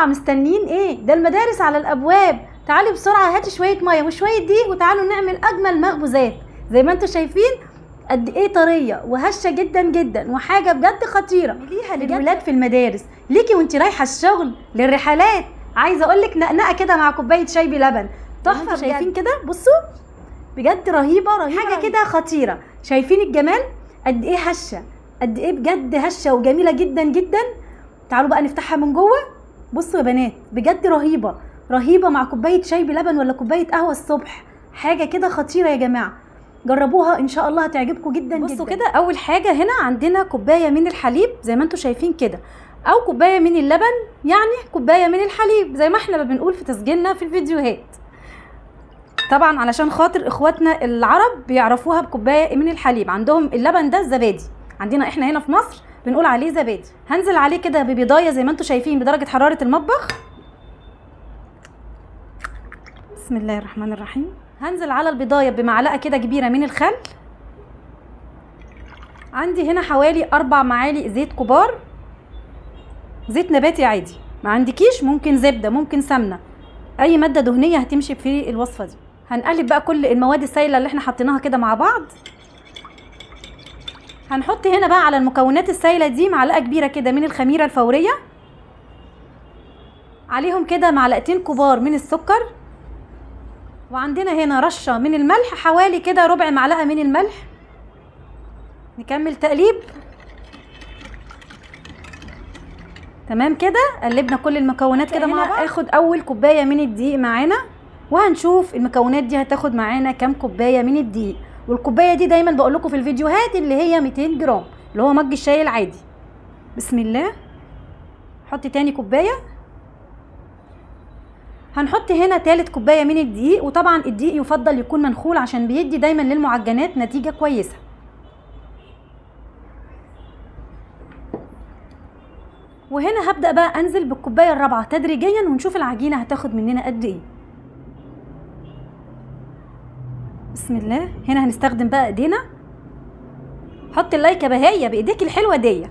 بسرعه مستنيين ايه؟ ده المدارس على الابواب. تعالي بسرعه هاتي شويه ميه وشويه دقيق وتعالوا نعمل اجمل مخبوزات. زي ما انتم شايفين قد ايه طريه وهشه جدا جدا وحاجه بجد خطيره ليها للولاد في المدارس، ليكي وانت رايحه الشغل، للرحلات. عايزه اقول لك نقنقه كده مع كوبايه شاي بلبن تحفه. شايفين كده؟ بصوا بجد رهيبه حاجه كده خطيره. شايفين الجمال قد ايه هشه، قد ايه بجد هشه وجميله جدا جدا. تعالوا بقى نفتحها من جوه. بصوا يا بنات بجد رهيبه مع كوبايه شاي بلبن ولا كوبايه قهوه الصبح. حاجه كده خطيره يا جماعه، جربوها ان شاء الله هتعجبكم جدا. بصوا كده اول حاجه هنا عندنا كوبايه من الحليب زي ما انتم شايفين كده، او كوبايه من اللبن، يعني كوبايه من الحليب زي ما احنا بنقول في تسجيلنا في الفيديوهات. طبعا علشان خاطر اخواتنا العرب بيعرفوها بكوبايه من الحليب، عندهم اللبن ده الزبادي، عندنا احنا هنا في مصر بنقول عليه زبادي. هنزل عليه كده ببيضايه زي ما انتم شايفين بدرجه حراره المطبخ. بسم الله الرحمن الرحيم. هنزل على البيضايه بمعلقه كده كبيره من الخل. عندي هنا حوالي 4 معالق زيت كبار، زيت نباتي عادي، ما عندكيش ممكن زبده ممكن سمنه، اي ماده دهنيه هتمشي في الوصفه دي. هنقلب بقى كل المواد السائله اللي احنا حطيناها كده مع بعض. هنحط هنا بقى على المكونات السائله دي معلقه كبيره كده من الخميره الفوريه، عليهم كده معلقتين كبار من السكر، وعندنا هنا رشه من الملح، حوالي كده ربع معلقه من الملح. نكمل تقليب. تمام كده قلبنا كل المكونات كده مع بعض. اخد اول كوبايه من الدقيق معانا، وهنشوف المكونات دي هتاخد معانا كام كوبايه من الدقيق. والكوبايه دي دايما بقول لكم في الفيديوهات اللي هي 200 جرام اللي هو مج الشاي العادي. بسم الله. حطي تاني كوبايه. هنحط هنا تالت كوبايه من الدقيق، وطبعا الدقيق يفضل يكون منخول عشان بيدي دايما للمعجنات نتيجه كويسه. وهنا هبدأ بقى انزل بالكوبايه الرابعه تدريجيا ونشوف العجينه هتاخد مننا قد ايه. بسم الله. هنا هنستخدم بقى ايدينا. حط اللايكه بهايه بايديك الحلوه دي.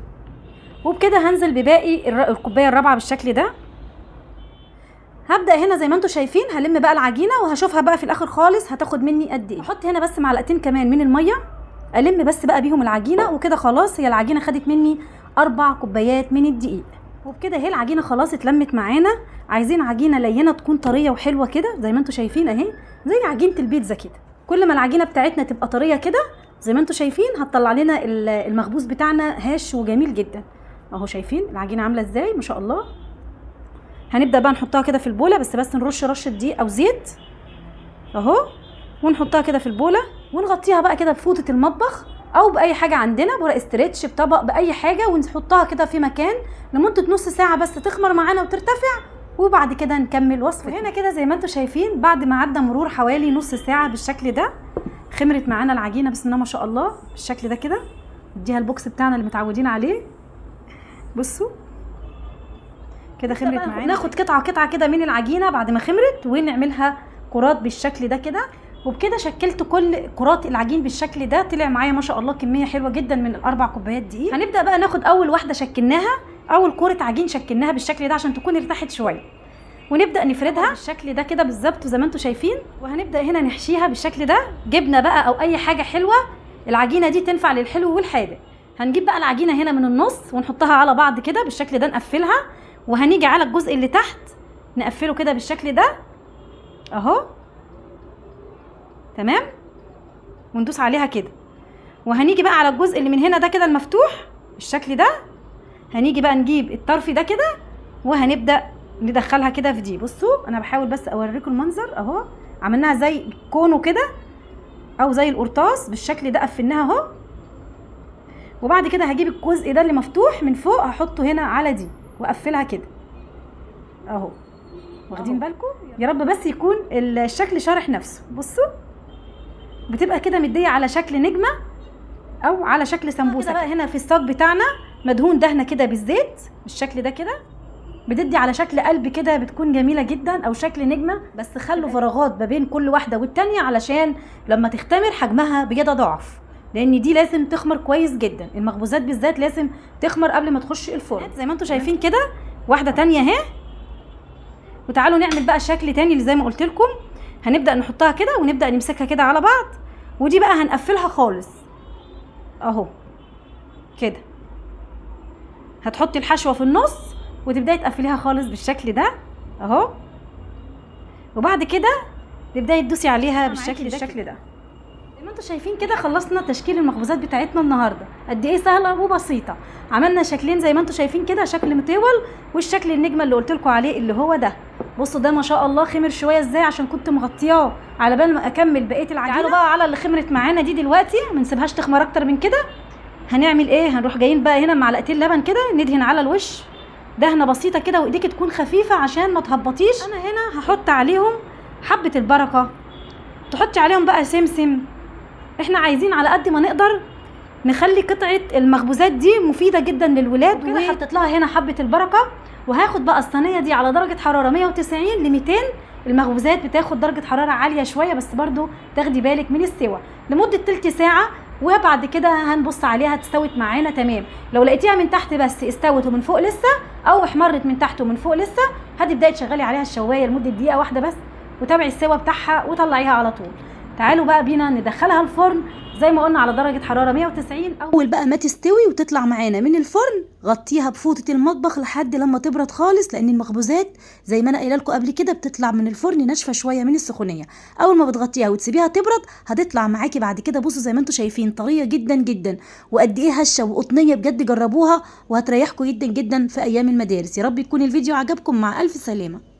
وبكده هنزل بباقي الكوبايه الرابعه بالشكل ده. هبدأ هنا زي ما انتم شايفين هلم بقى العجينه وهشوفها بقى في الاخر خالص هتاخد مني قد ايه. احط هنا بس معلقتين كمان من الميه، الم بس بقى بيهم العجينه، وكده خلاص هي العجينه خدت مني 4 كوبايات من الدقيق. وبكده اهي العجينه خلاص اتلمت معانا. عايزين عجينه لينه تكون طريه وحلوه كده زي ما انتم شايفين اهي، زي عجينه البيتزا كده. كل ما العجينه بتاعتنا تبقى طريه كده زي ما انتم شايفين هتطلع لنا المخبوز بتاعنا هاش وجميل جدا. اهو شايفين العجينه عامله ازاي ما شاء الله. هنبدا بقى نحطها كده في البوله، بس نرش رشه دقيق او زيت اهو، ونحطها كده في البوله ونغطيها بقى كده بفوطه المطبخ او باي حاجه عندنا، بورق استرتش، بطبق، باي حاجه، ونحطها كده في مكان لمده نص ساعه بس تخمر معانا وترتفع، وبعد كده نكمل وصفتنا. هنا كده زي ما انتم شايفين بعد ما عدى مرور حوالي نص ساعه بالشكل ده خمرت معانا العجينه بسم الله ما شاء الله بالشكل ده كده. نديها البوكس بتاعنا اللي متعودين عليه. بصوا كده خمرت معانا. ناخد قطعه كده من العجينه بعد ما خمرت ونعملها كرات بالشكل ده كده. وبكده شكلت كل كرات العجين بالشكل ده. طلع معايا ما شاء الله كميه حلوه جدا من ال4 كوبايات دقيق. هنبدا بقى ناخد اول واحده شكلناها، اول كوره عجين شكلناها بالشكل ده عشان تكون ارتاحت شويه، ونبدا نفردها بالشكل ده كده بالظبط زي ما انتم شايفين. وهنبدا هنا نحشيها بالشكل ده جبنه بقى او اي حاجه حلوه. العجينه دي تنفع للحلو والحادق. هنجيب بقى العجينه هنا من النص ونحطها على بعض كده بالشكل ده نقفلها، وهنيجي على الجزء اللي تحت نقفله كده بالشكل ده اهو تمام، وندوس عليها كده. وهنيجي بقى على الجزء اللي من هنا ده كده المفتوح بالشكل ده، هنيجي بقى نجيب الطرف ده كده وهنبدا ندخلها كده في دي. بصوا انا بحاول بس اوريكم المنظر اهو، عملناها زي كونو كده او زي القرطاس بالشكل ده، قفلناها اهو. وبعد كده هجيب الجزء ده اللي مفتوح من فوق هحطه هنا على دي واقفلها كده اهو. واخدين بالكم؟ يا رب بس يكون الشكل شارح نفسه. بصوا بتبقى كده مديه على شكل نجمه او على شكل سمبوسه. بقى هنا في الصاج بتاعنا مدهون دهنه كده بالزيت بالشكل ده كده، بتدي على شكل قلب كده، بتكون جميله جدا، او شكل نجمه. بس خلوا فراغات ما بين كل واحده والتانيه علشان لما تختمر حجمها بيتضاعف، لان دي لازم تخمر كويس جدا. المخبوزات بالذات لازم تخمر قبل ما تخش الفرن. زي ما انتم شايفين كده واحده تانيه اهي وتعالوا نعمل بقى شكل تاني اللي زي ما قلت لكم. هنبدا نحطها كده ونبدا نمسكها كده على بعض، ودي بقى هنقفلها خالص اهو كده. هتحطي الحشوه في النص وتبداي تقفليها خالص بالشكل ده اهو، وبعد كده تبداي تدوسي عليها بالشكل ده. زي ما انتم شايفين كده خلصنا تشكيل المخبوزات بتاعتنا النهارده. قد ايه سهله وبسيطه. عملنا شكلين زي ما انتم شايفين كده، شكل مطول والشكل النجمه اللي قلت لكم عليه اللي هو ده. بصوا ده ما شاء الله خمر شويه ازاي عشان كنت مغطياه على بال ما اكمل بقيه العجينه. تعالوا بقى على اللي خمرت معانا دي دلوقتي، ما نسيبهاش تخمر اكتر من كده. هنعمل ايه؟ هنروح جايين بقى هنا معلقتين لبن كده ندهن على الوش دهنه بسيطه كده، وايديك تكون خفيفه عشان ما تهبطيش. انا هنا هحط عليهم حبه البركه، تحطي عليهم بقى سمسم. احنا عايزين على قد ما نقدر نخلي قطعه المخبوزات دي مفيده جدا للولاد. وكده حطيت لها هنا حبه البركه، وهاخد بقى الصينيه دي على درجه حراره 190 ل 200. المخبوزات بتاخد درجه حراره عاليه شويه، بس برضو تاخدي بالك من السوا لمده تلت ساعه، وبعد كده هنبص عليها استوت معانا تمام. لو لقيتيها من تحت بس استوت ومن فوق لسه، او احمرت من تحت ومن فوق لسه، هتبداي تشغلي عليها الشوايه لمده دقيقه واحده بس، وتابعي السوا بتاعها وطلعيها على طول. تعالوا بقى بينا ندخلها الفرن زي ما قلنا على درجه حراره 190. اول بقى ما تستوي وتطلع معانا من الفرن غطيها بفوطه المطبخ لحد لما تبرد خالص، لان المخبوزات زي ما انا قايله لكم قبل كده بتطلع من الفرن ناشفه شويه من السخونيه. اول ما بتغطيها وتسيبيها تبرد هتطلع معاكي بعد كده. بصوا زي ما انتم شايفين طريه جدا جدا، وقد ايه هشه وقطنيه بجد. جربوها وهتريحكم جدا جدا في ايام المدارس. يا رب يكون الفيديو عجبكم. مع الف سلامه.